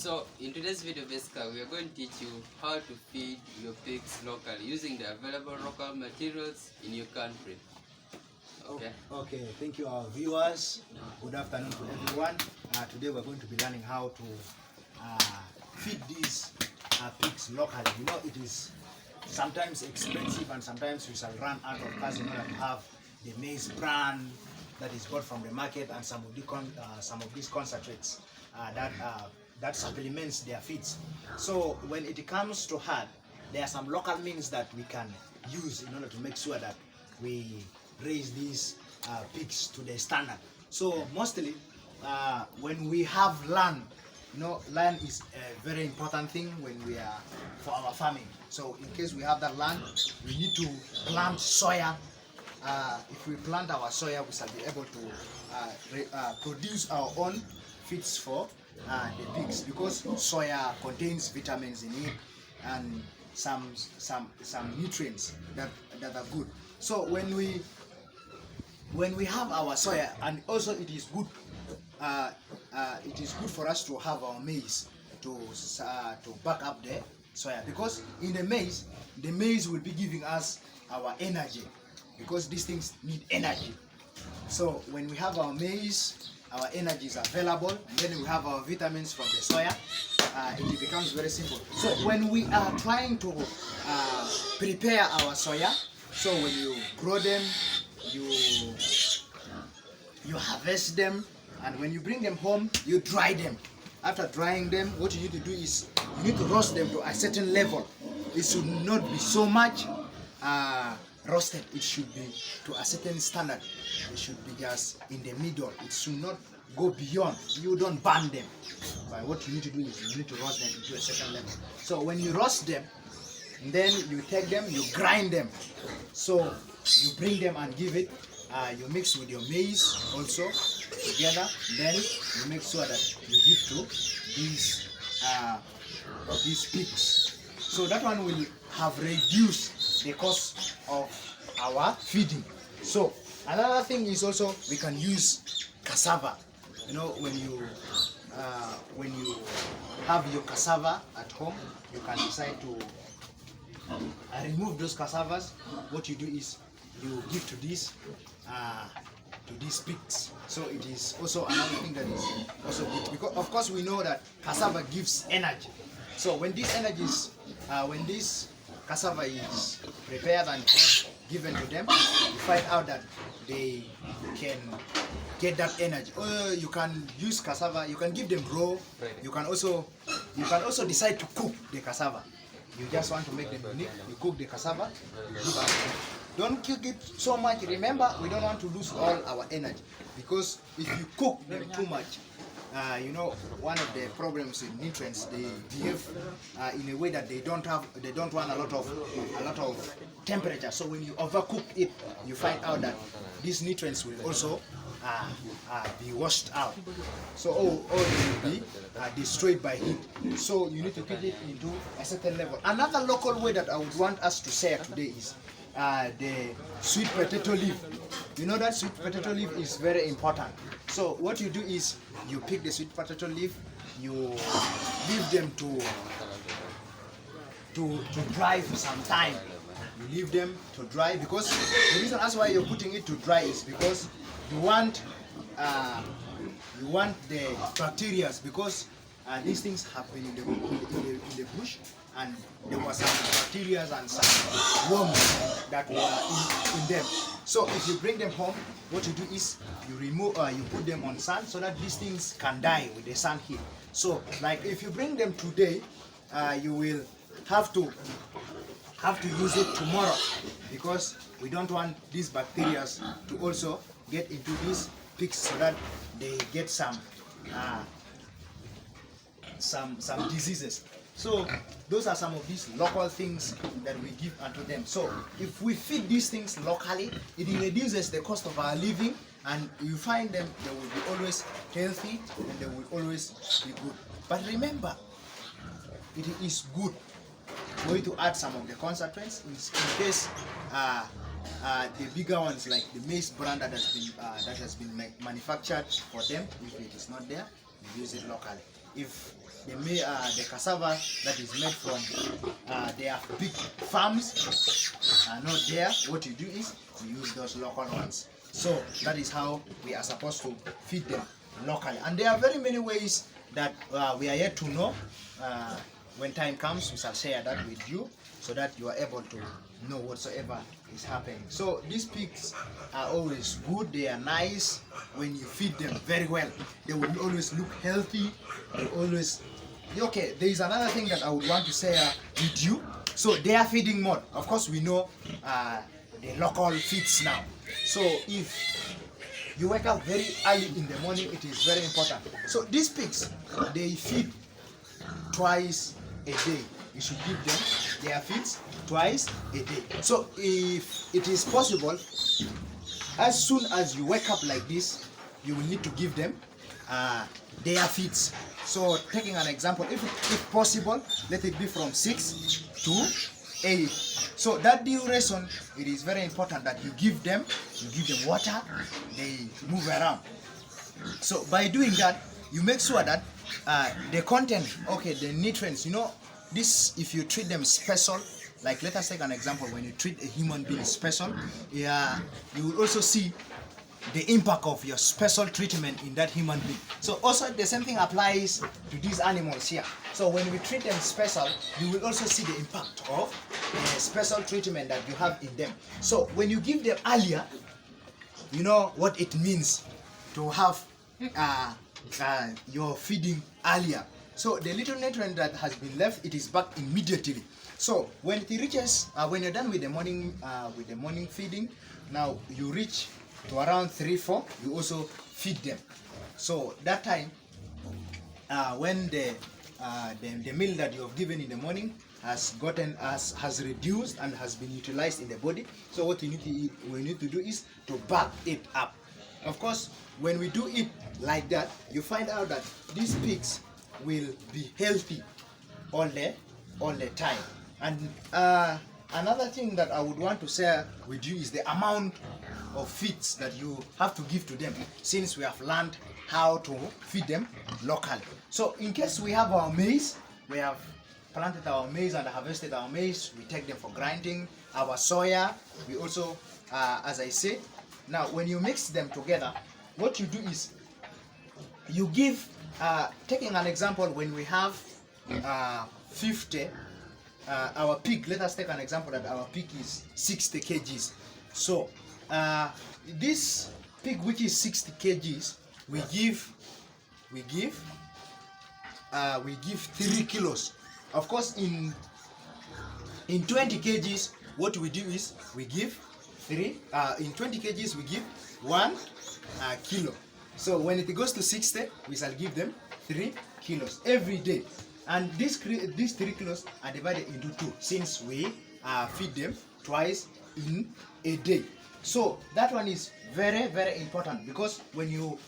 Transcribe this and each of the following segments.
So in today's video basically we are going to teach you how to feed your pigs locally using the available local materials in your country. Okay, thank you our viewers. Good afternoon to everyone. Today we're going to be learning how to feed these pigs locally. You know, it is sometimes expensive and sometimes we shall run out of cash in order to have the maize bran that is bought from the market and some of these concentrates that supplements their feeds. So when it comes to herd, there are some local means that we can use in order to make sure that we raise these pigs to the standard. So mostly when we have land, you know, land is a very important thing when we are for our farming. So in case we have that land, we need to plant soya. If we plant our soya, we shall be able to produce our own feeds for the pigs, because soya contains vitamins in it and some nutrients that are good. So when we have our soya, and also it is good for us to have our maize to back up the soya, because in the maize will be giving us our energy, because these things need energy. So when we have our maize, our energy is available, and then we have our vitamins from the soya, it becomes very simple. So when we are trying to prepare our soya, so when you grow them, you harvest them, and when you bring them home, you dry them. After drying them, what you need to do is you need to roast them to a certain level. It should not be so much roasted. It should be to a certain standard. It should be just in the middle. It should not go beyond. You don't burn them. But what you need to do is you need to roast them into a certain level. So when you roast them, then you take them, you grind them. So you bring them and give it. You mix with your maize also together. Then you make sure that you give to these pigs. So that one will have reduced the cost of our feeding. So another thing is also we can use cassava. You know, when you have your cassava at home, you can decide to remove those cassavas. What you do is you give to these pigs. So it is also another thing that is also good, because of course we know that cassava gives energy. So when these energies, when this cassava is prepared and given to them, you find out that they can get that energy. Or you can use cassava, you can give them raw. You can also decide to cook the cassava. You just want to make them unique, you cook the cassava, you give us. Don't cook it so much. Remember, we don't want to lose all our energy, because if you cook them too much, you know, one of the problems in nutrients, they behave in a way that they don't want a lot of temperature. So when you overcook it, you find out that these nutrients will also be washed out. So all will be destroyed by heat. So you need to keep it into a certain level. Another local way that I would want us to share today is the sweet potato leaf. You know that sweet potato leaf is very important. So what you do is you pick the sweet potato leaf, you leave them to dry for some time. You leave them to dry, because the reason as why you're putting it to dry is because you want the bacteria, because these things happen in the bush, and there were some bacteria and some worms that were in them. So if you bring them home, what you do is you put them on sun so that these things can die with the sun heat. So like if you bring them today, you will have to use it tomorrow, because we don't want these bacteria to also get into these pigs so that they get some diseases. So those are some of these local things that we give unto them. So if we feed these things locally, it reduces the cost of our living, and you find them, they will be always healthy and they will always be good. But remember, it is good for you to add some of the concentrates in case the bigger ones, like the maize brand that has been manufactured for them, if it is not there, you use it locally. if the cassava that is made from their big farms are not there, what you do is you use those local ones. So that is how we are supposed to feed them locally. And there are very many ways that we are yet to know. When time comes, we shall share that with you so that you are able to know whatsoever is happening. So these pigs are always good, they are nice when you feed them very well. They will always look healthy, they always... Okay, there is another thing that I would want to share with you. So they are feeding mode. Of course, we know the local feeds now. So if you wake up very early in the morning, it is very important. So these pigs, they feed twice a day. You should give them their feeds twice a day. So if it is possible, as soon as you wake up like this, you will need to give them their feeds. So taking an example, if possible, let it be from 6 to 8. So that duration, it is very important that you give them water, they move around. So by doing that, you make sure that the content, okay, the nutrients, you know, this, if you treat them special, like let us take an example, when you treat a human being special, yeah, you will also see the impact of your special treatment in that human being. So also the same thing applies to these animals here. So when we treat them special, you will also see the impact of the special treatment that you have in them. So when you give them earlier, you know what it means to have your feeding earlier. So the little nutrient that has been left, it is back immediately. So when it reaches, when you're done with the morning feeding, now you reach to around 3-4, you also feed them. So that time, when the meal that you have given in the morning has reduced and has been utilized in the body, so what we need to do is to back it up. Of course, when we do it like that, you find out that these pigs will be healthy all the time. And another thing that I would want to share with you is the amount of feeds that you have to give to them, since we have learned how to feed them locally. So in case we have our maize, we have planted our maize and harvested our maize, we take them for grinding. Our soya, we also, as I said, now when you mix them together, what you do is you give, taking an example, when we have 50, our pig, let us take an example that our pig is 60 kgs. So this pig which is 60 kgs, we give 3 kilos. Of course, in 20 kgs, what we do is we give 3. In 20 kgs, we give 1 kilo. So when it goes to 60, we shall give them 3 kilos every day. And these 3 kilos are divided into 2, since we feed them twice in a day. So that one is very, very important, because when you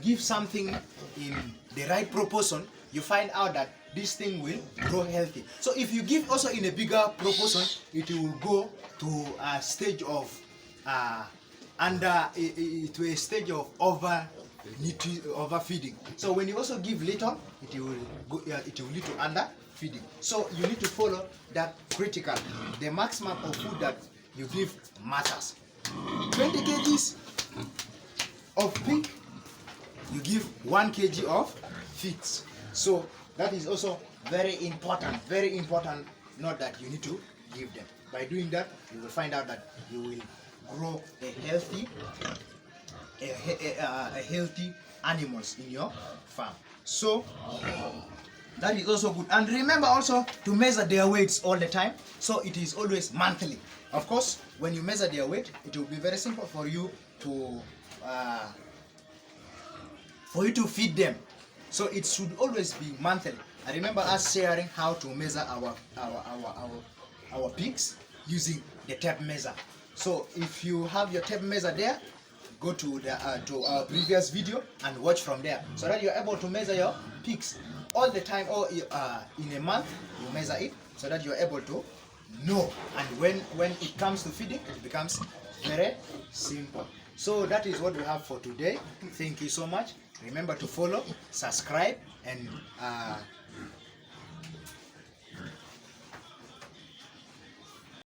give something in the right proportion, you find out that this thing will grow healthy. So if you give also in a bigger proportion, it will go to a stage of to a stage of overfeeding. So when you also give little, it will lead to underfeeding. So you need to follow that critical. The maximum of food that you give matters. 20 kgs of pig, you give 1 kg of feeds. So that is also very important note that you need to give them. By doing that, you will find out that you will grow a healthy animals in your farm. So that is also good. And remember also to measure their weights all the time. So it is always monthly. Of course, when you measure their weight, it will be very simple for you to feed them. So it should always be monthly. I remember us sharing how to measure our pigs using the tape measure. So if you have your tape measure there, go to our previous video and watch from there, so that you're able to measure your pigs all the time, or in a month you measure it, so that you're able to know. And when it comes to feeding, it becomes very simple. So that is what we have for today. Thank you so much. Remember to follow, subscribe, and